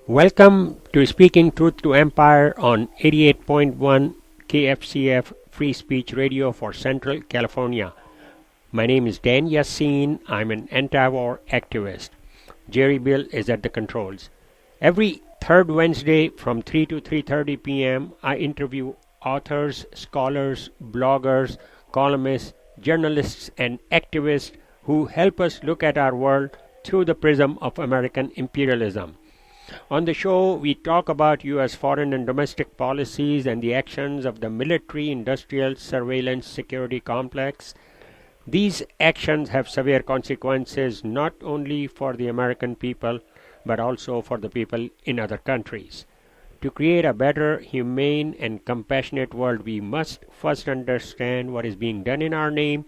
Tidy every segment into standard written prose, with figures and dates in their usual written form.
Welcome to Speaking Truth to Empire on 88.1 KFCF Free Speech Radio for Central California. My name is Dan Yassin. I'm an anti-war activist. Jerry Bill is at the controls. Every third Wednesday from 3 to 3:30 p.m. I interview authors, scholars, bloggers, columnists, journalists and activists who help us look at our world through the prism of American imperialism. On the show, we talk about U.S. foreign and domestic policies and the actions of the military industrial surveillance security complex. These actions have severe consequences not only for the American people but also for the people in other countries. To create a better, humane, and compassionate world, we must first understand what is being done in our name,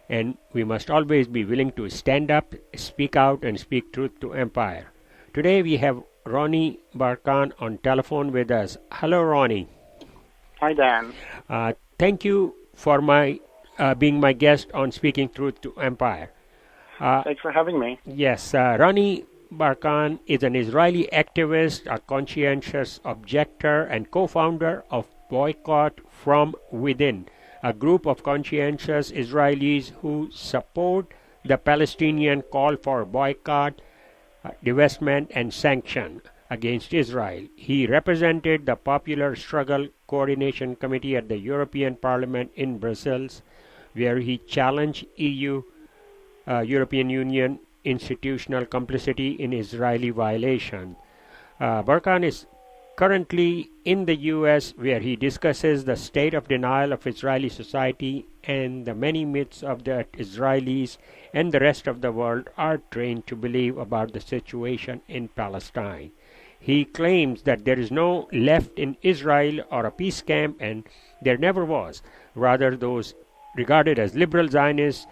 and we must always be willing to stand up, speak out, and speak truth to empire. Today we have Ronnie Barkan on telephone with us. Hello, Ronnie. Hi, Dan. Thank you for being my guest on Speaking Truth to Empire. Thanks for having me. Yes, Ronnie Barkan is an Israeli activist, a conscientious objector, and co-founder of Boycott from Within, a group of conscientious Israelis who support the Palestinian call for boycott, divestment and sanction against Israel. He represented the Popular Struggle Coordination Committee at the European Parliament in Brussels, where he challenged European Union institutional complicity in Israeli violation. Barkan is currently in the U.S., where he discusses the state of denial of Israeli society and the many myths of that Israelis and the rest of the world are trained to believe about the situation in Palestine. He claims that there is no left in Israel or a peace camp, and there never was. Rather, those regarded as liberal Zionists,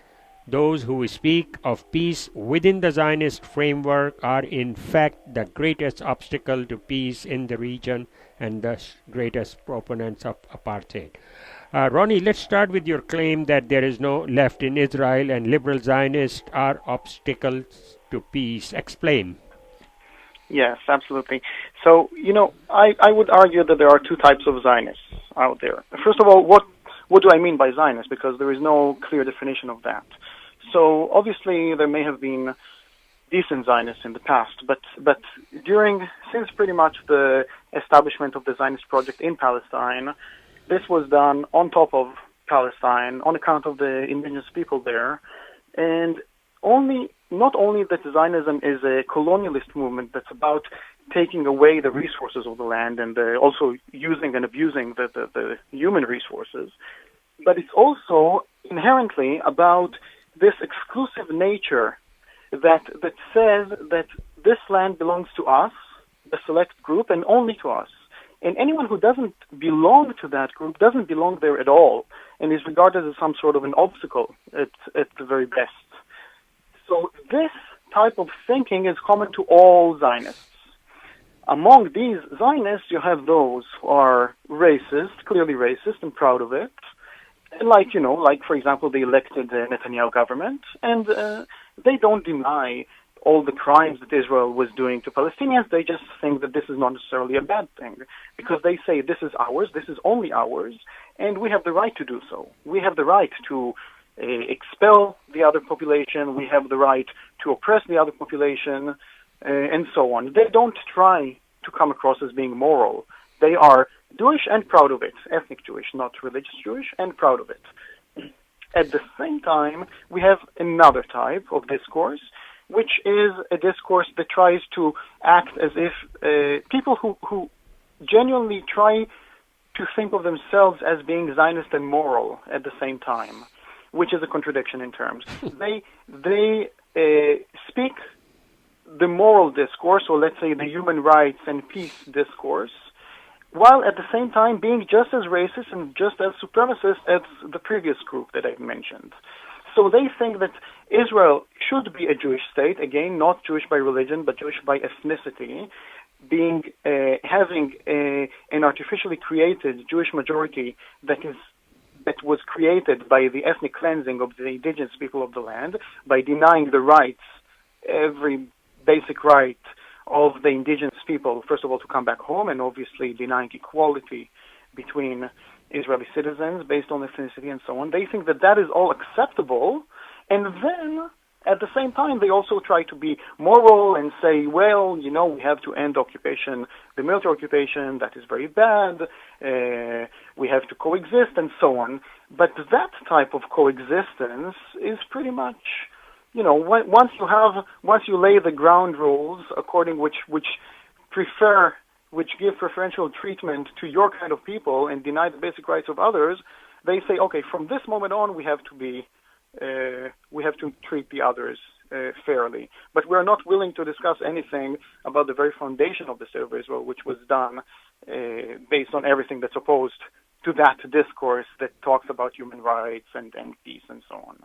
those who speak of peace within the Zionist framework, are in fact the greatest obstacle to peace in the region and the greatest proponents of apartheid. Ronnie, let's start with your claim that there is no left in Israel and liberal Zionists are obstacles to peace. Explain. Yes, absolutely. So, I would argue that there are two types of Zionists out there. First of all, what do I mean by Zionist? Because there is no clear definition of that. So, obviously, there may have been decent Zionists in the past, but since pretty much the establishment of the Zionist project in Palestine, this was done on top of Palestine on account of the indigenous people there, and not only that Zionism is a colonialist movement that's about taking away the resources of the land and also using and abusing the human resources, but it's also inherently about this exclusive nature that says that this land belongs to us, the select group, and only to us. And anyone who doesn't belong to that group doesn't belong there at all and is regarded as some sort of an obstacle at the very best. So this type of thinking is common to all Zionists. Among these Zionists, you have those who are racist, clearly racist and proud of it, like for example, the elected Netanyahu government, and they don't deny all the crimes that Israel was doing to Palestinians. They just think that this is not necessarily a bad thing, because they say this is ours, this is only ours, and we have the right to do so. We have the right to expel the other population, we have the right to oppress the other population, and so on. They don't try to come across as being moral. They are Jewish and proud of it, ethnic Jewish, not religious Jewish, and proud of it. At the same time, we have another type of discourse, which is a discourse that tries to act as if people who genuinely try to think of themselves as being Zionist and moral at the same time, which is a contradiction in terms. They speak the moral discourse, or let's say the human rights and peace discourse, while at the same time being just as racist and just as supremacist as the previous group that I've mentioned. So they think that Israel should be a Jewish state, again, not Jewish by religion, but Jewish by ethnicity, having an artificially created Jewish majority that was created by the ethnic cleansing of the indigenous people of the land, by denying the rights, every basic right of the indigenous people, first of all, to come back home, and obviously denying equality between Israeli citizens based on ethnicity and so on. They think that that is all acceptable, and then at the same time, they also try to be moral and say, well, we have to end occupation, the military occupation, that is very bad, we have to coexist, and so on. But that type of coexistence is pretty much, once you lay the ground rules according which give preferential treatment to your kind of people and deny the basic rights of others, they say, okay, from this moment on, we have to treat the others fairly. But we're not willing to discuss anything about the very foundation of the State of Israel, which was done based on everything that's opposed to that discourse that talks about human rights and peace and so on.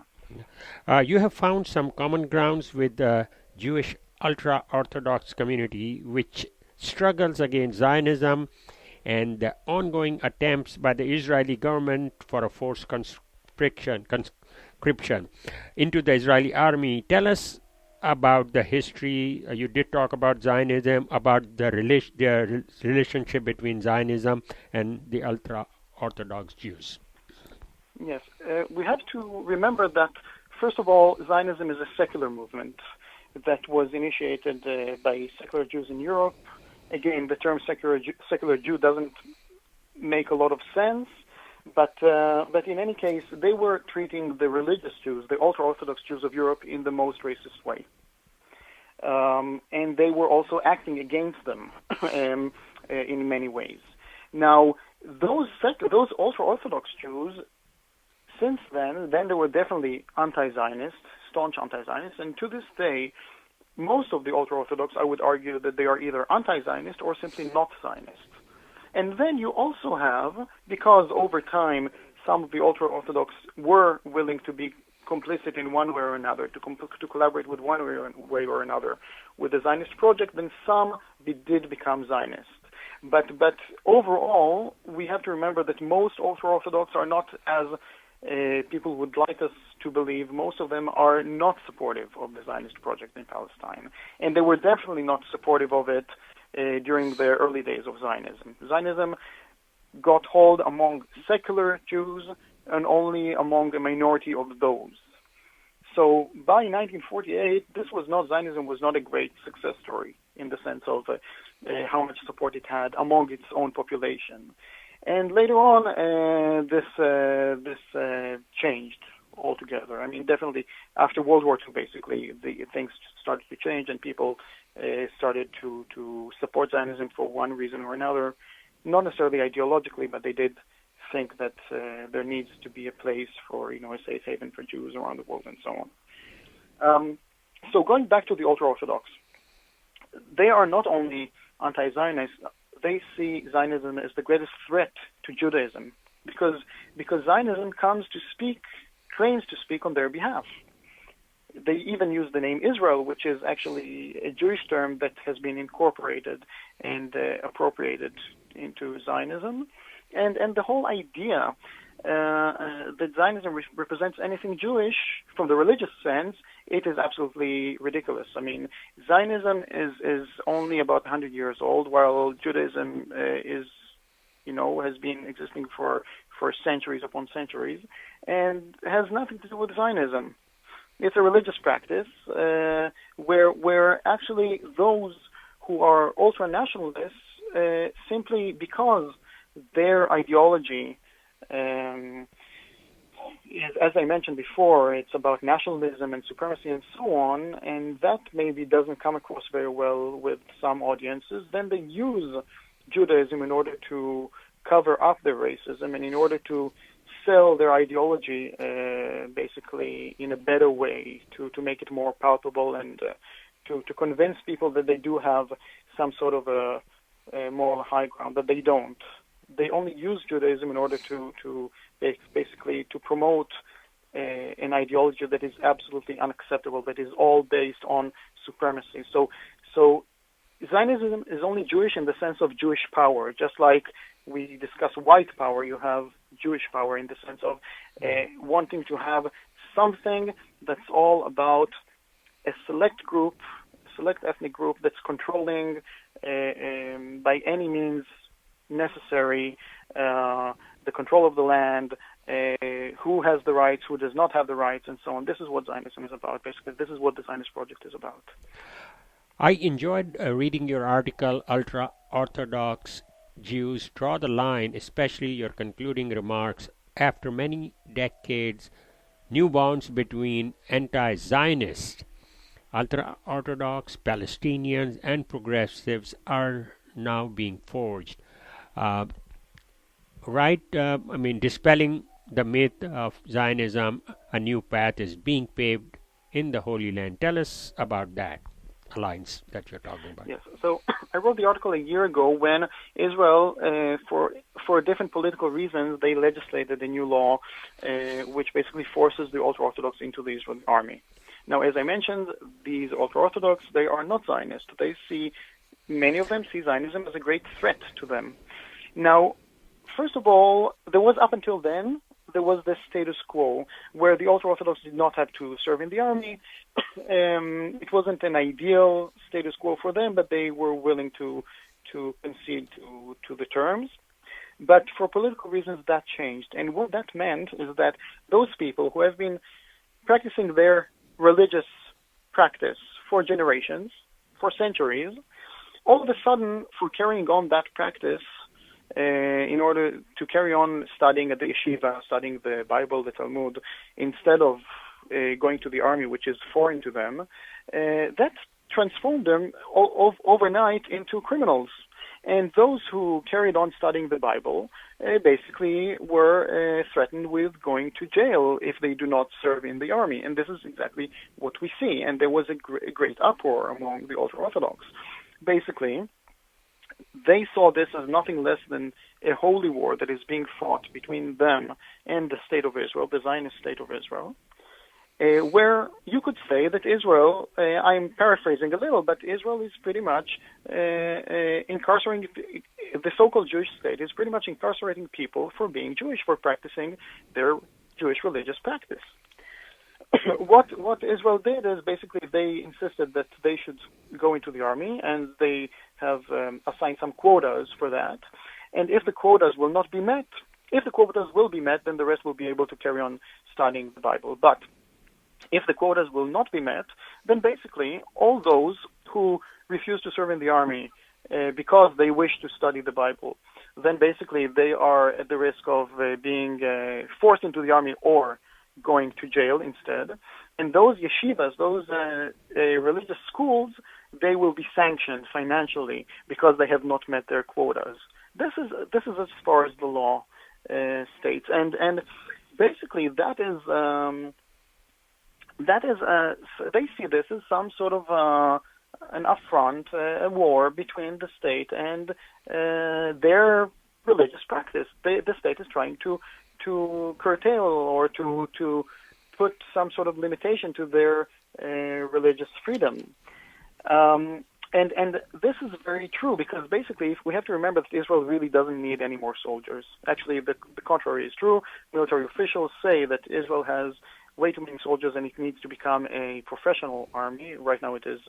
You have found some common grounds with the Jewish ultra-Orthodox community, which struggles against Zionism and the ongoing attempts by the Israeli government for a forced conscription into the Israeli army. Tell us about the history. You did talk about Zionism, about the relationship between Zionism and the ultra-Orthodox Jews. Yes, we have to remember that, first of all, Zionism is a secular movement that was initiated by secular Jews in Europe. Again, the term secular Jew doesn't make a lot of sense, but in any case, they were treating the religious Jews, the ultra-Orthodox Jews of Europe, in the most racist way. And they were also acting against them in many ways. Now, those ultra-Orthodox Jews, since then they were definitely anti-Zionist, staunch anti-Zionist, and to this day, most of the ultra-Orthodox, I would argue that they are either anti-Zionist or simply not Zionist. And then you also have, because over time some of the ultra-Orthodox were willing to be complicit in one way or another, to collaborate with one way or another with the Zionist project, then some did become Zionist. But overall, we have to remember that most ultra-Orthodox are not as people would like us to believe. Most of them are not supportive of the Zionist project in Palestine. And they were definitely not supportive of it during the early days of Zionism. Zionism got hold among secular Jews and only among a minority of those. So by 1948, Zionism was not a great success story in the sense of how much support it had among its own population. And later on, this changed altogether. I mean, definitely after World War II, basically, things started to change, and people started to support Zionism for one reason or another, not necessarily ideologically, but they did think that there needs to be a place for, a safe haven for Jews around the world and so on. So going back to the ultra-Orthodox, they are not only anti-Zionist, they see Zionism as the greatest threat to Judaism because Zionism claims to speak on their behalf. They even use the name Israel, which is actually a Jewish term that has been incorporated and appropriated into Zionism. And the whole idea that Zionism represents anything Jewish from the religious sense, it is absolutely ridiculous. I mean, Zionism is only about 100 years old, while Judaism has been existing for centuries upon centuries, and has nothing to do with Zionism. It's a religious practice where actually those who are ultra-nationalists, simply because their ideology is, as I mentioned before, it's about nationalism and supremacy and so on, and that maybe doesn't come across very well with some audiences, then they use Judaism in order to cover up their racism and in order to sell their ideology basically in a better way, to make it more palpable and to convince people that they do have some sort of a moral high ground, that they don't. They only use Judaism in order to basically to promote an ideology that is absolutely unacceptable, that is all based on supremacy. So Zionism is only Jewish in the sense of Jewish power. Just like we discuss white power, you have Jewish power in the sense of wanting to have something that's all about a select group, select ethnic group that's controlling by any means necessary the control of the land, who has the rights, who does not have the rights, and so on. This is what Zionism is about. Basically, this is what the Zionist project is about. I enjoyed reading your article, Ultra-Orthodox Jews Draw the Line, especially your concluding remarks. After many decades, new bounds between anti-Zionist, ultra-Orthodox, Palestinians, and progressives are now being forged. Uh, dispelling the myth of Zionism, a new path is being paved in the Holy Land. Tell us about that alliance that you're talking about. Yes. So I wrote the article a year ago when Israel, for different political reasons, they legislated a new law which basically forces the ultra-Orthodox into the Israeli army. Now, as I mentioned, these ultra-Orthodox, they are not Zionists. Many of them see Zionism as a great threat to them. Now, first of all, up until then, there was this status quo where the ultra-Orthodox did not have to serve in the army. It wasn't an ideal status quo for them, but they were willing to concede to the terms. But for political reasons, that changed. And what that meant is that those people who have been practicing their religious practice for generations, for centuries, all of a sudden, for carrying on that practice, in order to carry on studying at the yeshiva, studying the Bible, the Talmud, instead of going to the army, which is foreign to them, that transformed them overnight into criminals. And those who carried on studying the Bible basically were threatened with going to jail if they do not serve in the army. And this is exactly what we see. And there was a great uproar among the ultra-Orthodox. Basically, they saw this as nothing less than a holy war that is being fought between them and the state of Israel, the Zionist state of Israel, where you could say that Israel, I'm paraphrasing a little, but Israel is pretty much incarcerating, the so-called Jewish state is pretty much incarcerating people for being Jewish, for practicing their Jewish religious practice. What Israel did is basically they insisted that they should go into the army, and they have assigned some quotas for that. And if the quotas will not be met, then the rest will be able to carry on studying the Bible. But if the quotas will not be met, then basically all those who refuse to serve in the army because they wish to study the Bible, then basically they are at the risk of being forced into the army or going to jail instead. And those yeshivas, those religious schools, they will be sanctioned financially because they have not met their quotas. This is as far as the law states, and basically that is they see this as some sort of an affront, a war between the state and their religious practice. The state is trying to curtail or to put some sort of limitation to their religious freedom. And this is very true because basically we have to remember that Israel really doesn't need any more soldiers. Actually, the contrary is true. Military officials say that Israel has way too many soldiers and it needs to become a professional army. Right now it is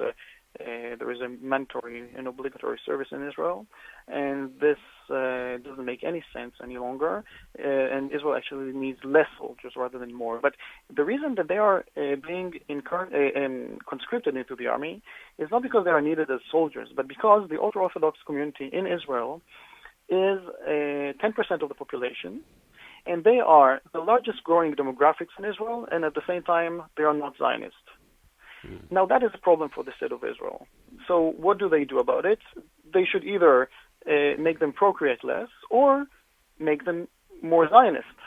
there is a mandatory and obligatory service in Israel, and this doesn't make any sense any longer, and Israel actually needs less soldiers rather than more. But the reason that they are being conscripted into the army is not because they are needed as soldiers, but because the ultra-Orthodox community in Israel is 10% of the population, and they are the largest growing demographics in Israel, and at the same time, they are not Zionist. Now, that is a problem for the state of Israel. So what do they do about it? They should either make them procreate less or make them more Zionist.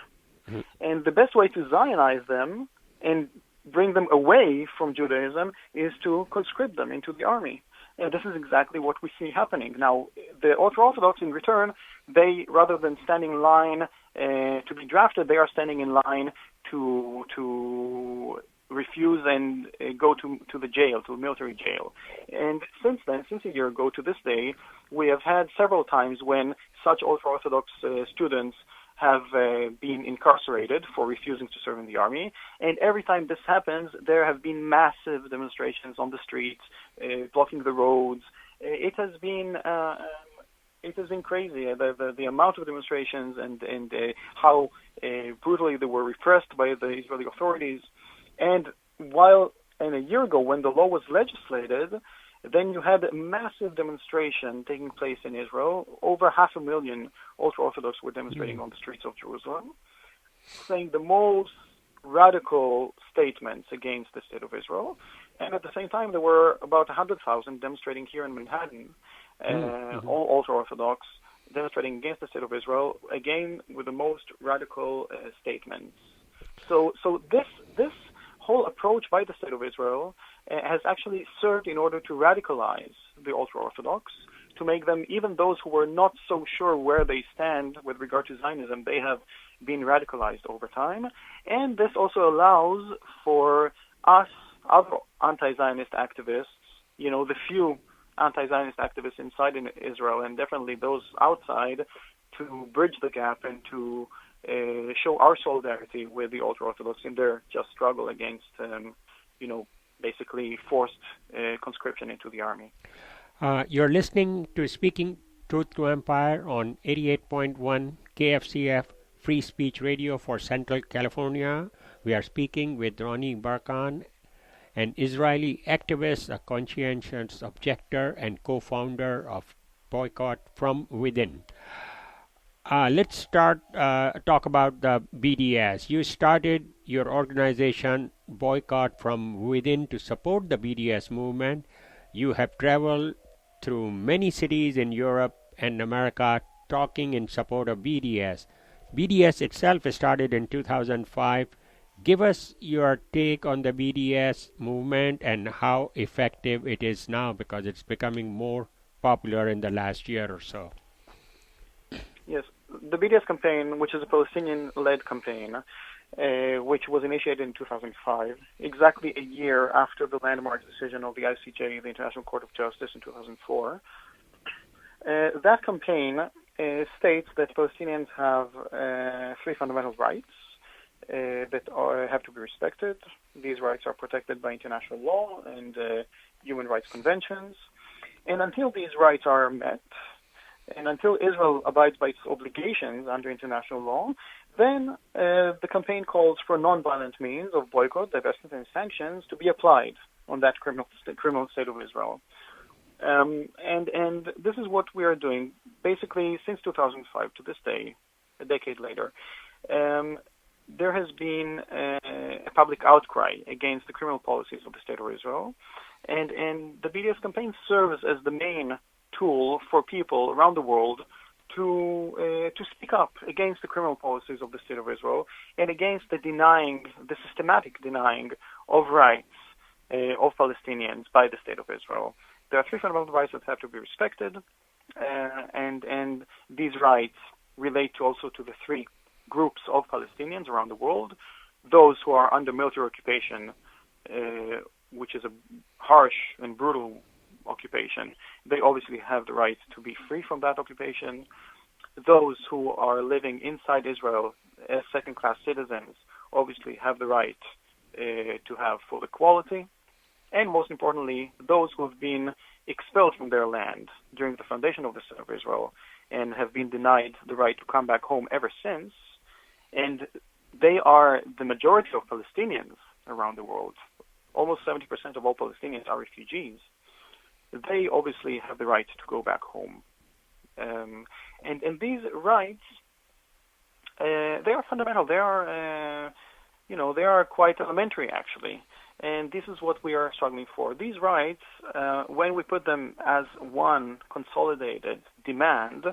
And the best way to Zionize them and bring them away from Judaism is to conscript them into the army. And this is exactly what we see happening. Now, the ultra-Orthodox, in return, they, rather than standing in line to be drafted, they are standing in line to refuse and go to the jail, to military jail. And since then, since a year ago to this day, we have had several times when such ultra-Orthodox students have been incarcerated for refusing to serve in the army. And every time this happens, there have been massive demonstrations on the streets, blocking the roads. It has been crazy. The amount of demonstrations and how brutally they were repressed by the Israeli authorities. And a year ago, when the law was legislated, then you had a massive demonstration taking place in Israel. Over 500,000 ultra-Orthodox were demonstrating on the streets of Jerusalem, saying the most radical statements against the state of Israel. And at the same time, there were about 100,000 demonstrating here in Manhattan, all ultra-Orthodox, demonstrating against the state of Israel, again with the most radical statements. So this whole approach by the state of Israel has actually served in order to radicalize the ultra-Orthodox, to make them, even those who were not so sure where they stand with regard to Zionism, they have been radicalized over time. And this also allows for us, other anti-Zionist activists, the few anti-Zionist activists inside in Israel, and definitely those outside, to bridge the gap and to show our solidarity with the ultra-Orthodox in their just struggle against, basically forced conscription into the army. You're listening to Speaking Truth to Empire on 88.1 KFCF Free Speech Radio for Central California. We are speaking with Ronnie Barkan, an Israeli activist, a conscientious objector, and co-founder of Boycott from Within. Let's start talk about the BDS. You started your organization Boycott from Within to support the BDS movement. You have traveled through many cities in Europe and America talking in support of BDS. BDS itself started in 2005. Give us your take on the BDS movement and how effective it is now, because it's becoming more popular in the last year or so. Yes, the BDS campaign, which is a Palestinian-led campaign, which was initiated in 2005, exactly a year after the landmark decision of the ICJ, the International Court of Justice, in 2004. That campaign states that Palestinians have 3 fundamental rights that have to be respected. These rights are protected by international law and human rights conventions. And until these rights are met, and until Israel abides by its obligations under international law, then the campaign calls for non-violent means of boycott, divestment, and sanctions to be applied on that criminal state of Israel. And this is what we are doing, basically, since 2005 to this day, a decade later. There has been a public outcry against the criminal policies of the state of Israel, and the BDS campaign serves as the main tool for people around the world to speak up against the criminal policies of the state of Israel and against the systematic denying of rights of Palestinians by the state of Israel. There are 3 fundamental rights that have to be respected, and these rights relate also to the 3 groups of Palestinians around the world: those who are under military occupation, which is a harsh and brutal occupation. They obviously have the right to be free from that occupation. Those who are living inside Israel as second-class citizens obviously have the right to have full equality. And most importantly, those who have been expelled from their land during the foundation of the state of Israel and have been denied the right to come back home ever since. And they are the majority of Palestinians around the world. Almost 70% of all Palestinians are refugees. They obviously have the right to go back home. And these rights, they are fundamental. They are quite elementary, actually. And this is what we are struggling for. These rights, when we put them as one consolidated demand,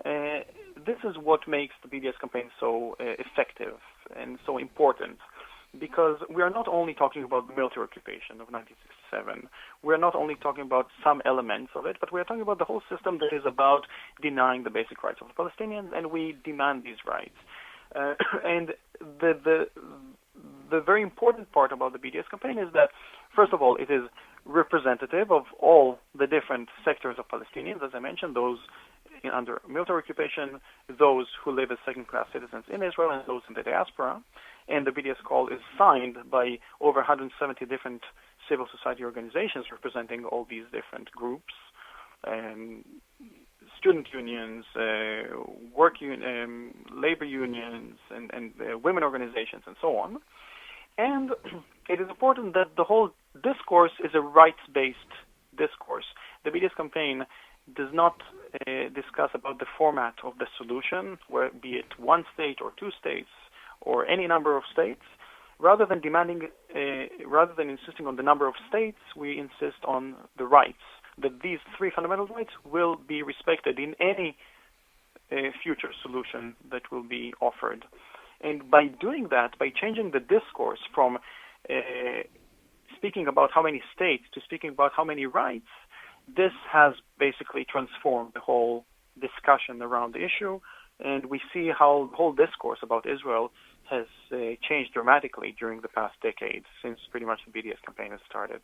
this is what makes the BDS campaign so effective and so important. Because we are not only talking about the military occupation of 1967, we are not only talking about some elements of it, but we are talking about the whole system that is about denying the basic rights of the Palestinians, and we demand these rights. And the very important part about the BDS campaign is that, first of all, it is representative of all the different sectors of Palestinians, as I mentioned, those under military occupation, those who live as second-class citizens in Israel, and those in the diaspora. And the BDS call is signed by over 170 different civil society organizations representing all these different groups, student unions, labor unions, and women organizations, and so on. And it is important that the whole discourse is a rights-based discourse. The BDS campaign does not discuss about the format of the solution, where be it one state or two states or any number of states. Rather than insisting on the number of states, we insist on the rights, that these three fundamental rights will be respected in any future solution that will be offered. And by doing that, by changing the discourse from speaking about how many states to speaking about how many rights, this has basically transformed the whole discussion around the issue, and we see how the whole discourse about Israel has changed dramatically during the past decade, since pretty much the BDS campaign has started.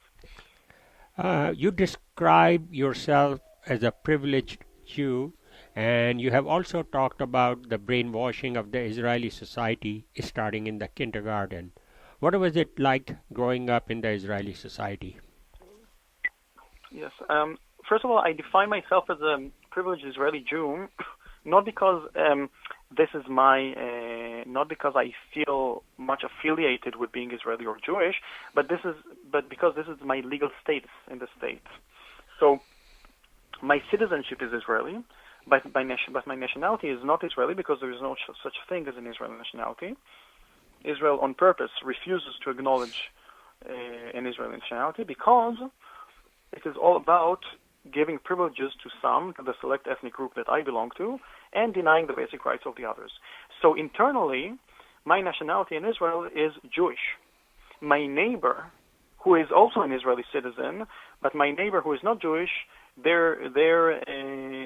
You describe yourself as a privileged Jew, and you have also talked about the brainwashing of the Israeli society starting in the kindergarten. What was it like growing up in the Israeli society? Yes. First of all, I define myself as a privileged Israeli Jew, not because this is not because I feel much affiliated with being Israeli or Jewish, but because this is my legal status in the state. So my citizenship is Israeli, but my nationality is not Israeli because there is no such thing as an Israeli nationality. Israel, on purpose, refuses to acknowledge an Israeli nationality because it is all about giving privileges to some, to the select ethnic group that I belong to, and denying the basic rights of the others. So internally, my nationality in Israel is Jewish. My neighbor, who is also an Israeli citizen, but my neighbor who is not Jewish, their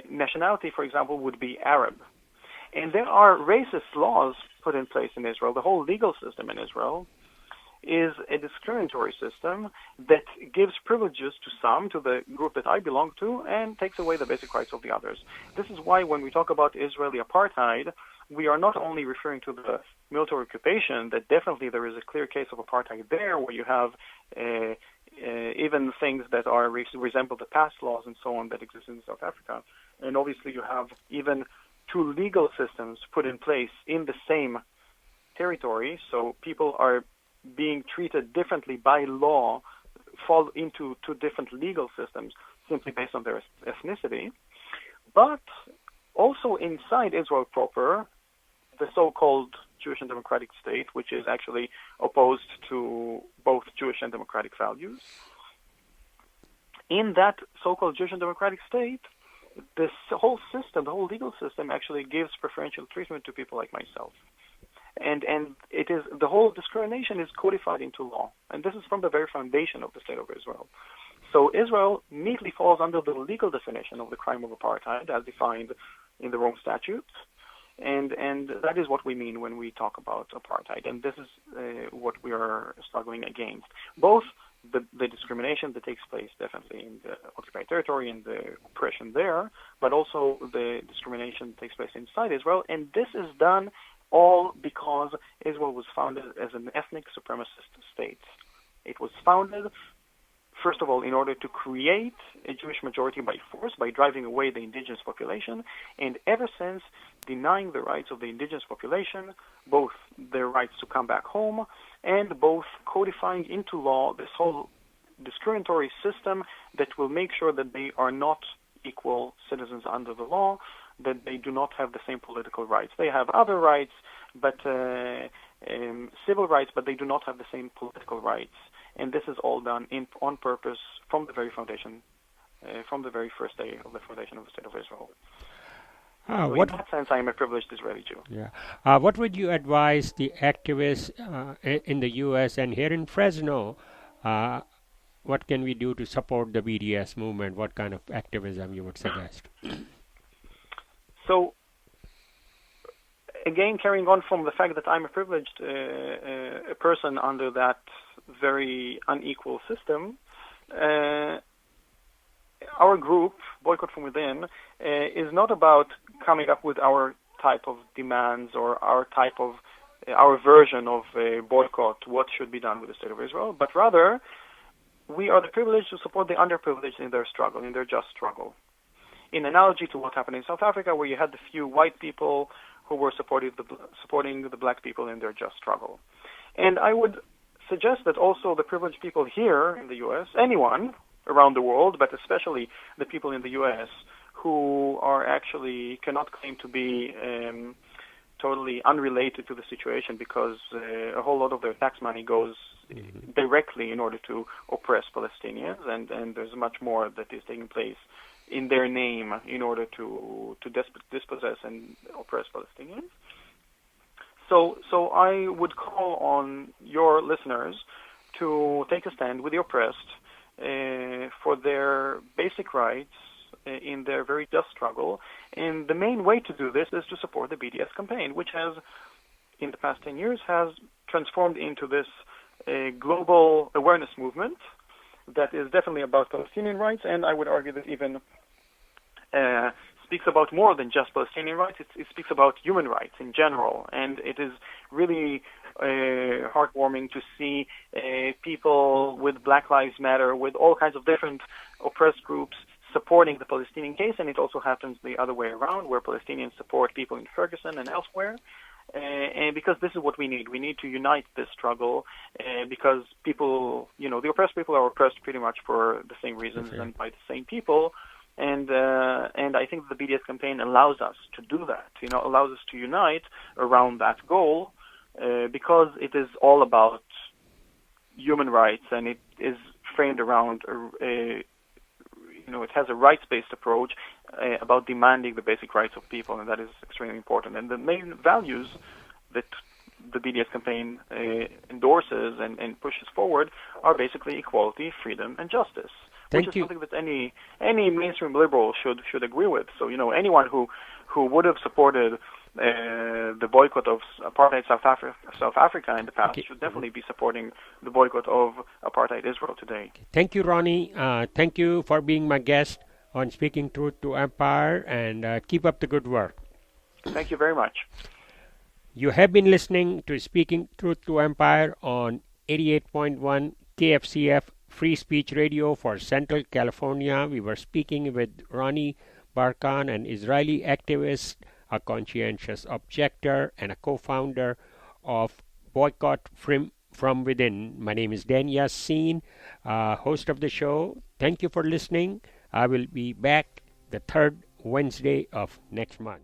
nationality, for example, would be Arab. And there are racist laws put in place in Israel. The whole legal system in Israel is a discriminatory system that gives privileges to some, to the group that I belong to, and takes away the basic rights of the others. This is why when we talk about Israeli apartheid, we are not only referring to the military occupation, that definitely there is a clear case of apartheid there, where you have even things that resemble the past laws and so on that exist in South Africa. And obviously you have even two legal systems put in place in the same territory, so people are being treated differently by law, fall into two different legal systems simply based on their ethnicity. But also inside Israel proper, the so-called Jewish and democratic state, which is actually opposed to both Jewish and democratic values. In that so-called Jewish and democratic state, this whole system, the whole legal system, actually gives preferential treatment to people like myself. And it is, the whole discrimination is codified into law. And this is from the very foundation of the State of Israel. So Israel neatly falls under the legal definition of the crime of apartheid as defined in the Rome Statutes. And that is what we mean when we talk about apartheid. And this is what we are struggling against. Both the discrimination that takes place definitely in the occupied territory and the oppression there, but also the discrimination that takes place inside Israel. And this is done all because Israel was founded as an ethnic supremacist state. It was founded, first of all, in order to create a Jewish majority by force, by driving away the indigenous population, and ever since denying the rights of the indigenous population, both their rights to come back home, and both codifying into law this whole discriminatory system that will make sure that they are not equal citizens under the law, that they do not have the same political rights. They have other rights, but civil rights, but they do not have the same political rights. And this is all done on purpose from the very foundation, from the very first day of the foundation of the State of Israel. So in that sense, I am a privileged Israeli Jew. Yeah. What would you advise the activists in the U.S. and here in Fresno? What can we do to support the BDS movement? What kind of activism you would suggest? So, again, carrying on from the fact that I'm a privileged a person under that very unequal system, our group, Boycott from Within, is not about coming up with our type of demands or our version of a boycott, what should be done with the state of Israel, but rather we are the privileged to support the underprivileged in their struggle, in their just struggle. In analogy to what happened in South Africa, where you had the few white people who were supporting the black people in their just struggle. And I would suggest that also the privileged people here in the U.S., anyone around the world, but especially the people in the U.S. who are actually cannot claim to be totally unrelated to the situation because a whole lot of their tax money goes directly in order to oppress Palestinians, and there's much more that is taking place in their name in order to dispossess and oppress Palestinians. So I would call on your listeners to take a stand with the oppressed for their basic rights in their very just struggle. And the main way to do this is to support the BDS campaign, which has, in the past 10 years, has transformed into this global awareness movement that is definitely about Palestinian rights, and I would argue that even speaks about more than just Palestinian rights. It speaks about human rights in general, and it is really heartwarming to see people with Black Lives Matter, with all kinds of different oppressed groups supporting the Palestinian case, and it also happens the other way around, where Palestinians support people in Ferguson and elsewhere. And because this is what we need. We need to unite this struggle because people, the oppressed people are oppressed pretty much for the same reasons and by the same people. And I think the BDS campaign allows us to do that, allows us to unite around that goal because it is all about human rights, and it is framed around it has a rights-based approach about demanding the basic rights of people, and that is extremely important. And the main values that the BDS campaign endorses and pushes forward are basically equality, freedom, and justice, which is something that any mainstream liberal should agree with. So, anyone who would have supported the boycott of apartheid South Africa in the past should definitely be supporting the boycott of apartheid Israel today. Thank you, Ronnie. Thank you for being my guest on Speaking Truth to Empire, and keep up the good work. Thank you very much. You have been listening to Speaking Truth to Empire on 88.1 KFCF Free Speech Radio for Central California. We were speaking with Ronnie Barkan, an Israeli activist, a conscientious objector, and a co-founder of Boycott from Within. My name is Dan Yassin, host of the show. Thank you for listening. I will be back the third Wednesday of next month.